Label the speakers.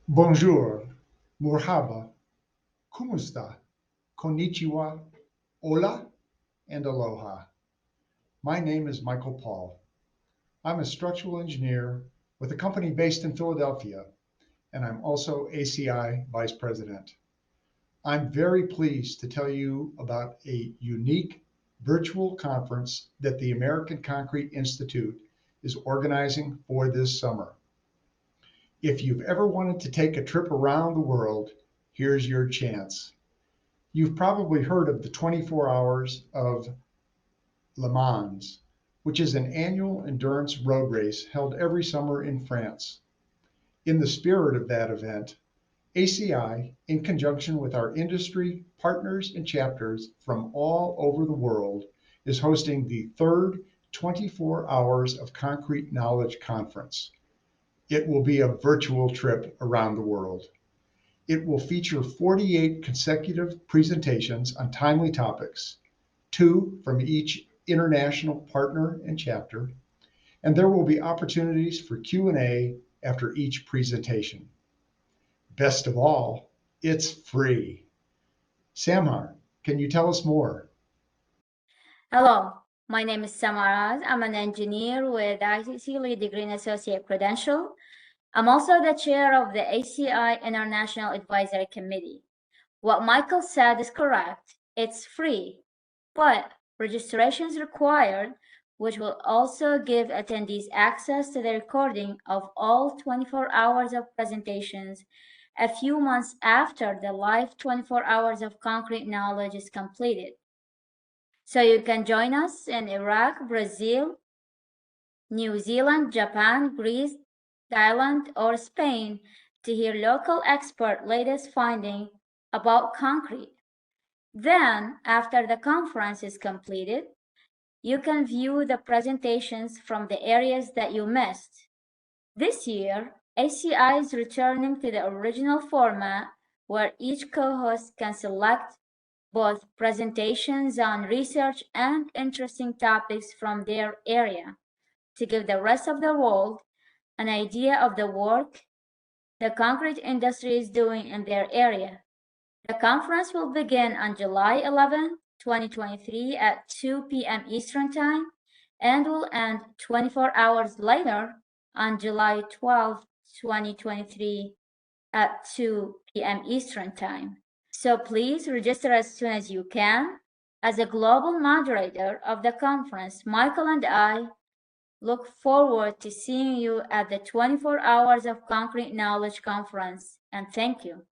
Speaker 1: Bonjour, Murhaba, Kumusta, Konnichiwa, Hola, and Aloha. My name is Michael Paul. I'm a structural engineer with a company based in Philadelphia, and I'm also ACI Vice President. I'm very pleased to tell you about a unique virtual conference that the American Concrete Institute is organizing for this summer. If you've ever wanted to take a trip around the world, here's your chance. You've probably heard of the 24 Hours of Le Mans, which is an annual endurance road race held every summer in France. In the spirit of that event, ACI, in conjunction with our industry partners and chapters from all over the world, is hosting the third 24 Hours of Concrete Knowledge Conference. It will be a virtual trip around the world. It will feature 48 consecutive presentations on timely topics, two from each international partner and chapter, and there will be opportunities for Q&A after each presentation. Best of all, it's free. Samhar, can you tell us more?
Speaker 2: Hello, my name is Samaraz. I'm an engineer with ICC Lead Degree in Associate Credential. I'm also the chair of the ACI International Advisory Committee. What Michael said is correct. It's free, but registration is required, which will also give attendees access to the recording of all 24 hours of presentations a few months after the live 24 hours of concrete knowledge is completed. So you can join us in Iraq, Brazil, New Zealand, Japan, Greece, Thailand, or Spain to hear local expert latest finding about concrete. Then, after the conference is completed, you can view the presentations from the areas that you missed. This year, ACI is returning to the original format where each co-host can select both presentations on research and interesting topics from their area to give the rest of the world an idea of the work the concrete industry is doing in their area. The conference will begin on July 11, 2023 at 2 p.m. Eastern Time and will end 24 hours later on July 12, 2023 at 2 p.m. Eastern Time. So please register as soon as you can. As a global moderator of the conference, Michael and I look forward to seeing you at the 24 Hours of Concrete Knowledge Conference, and thank you.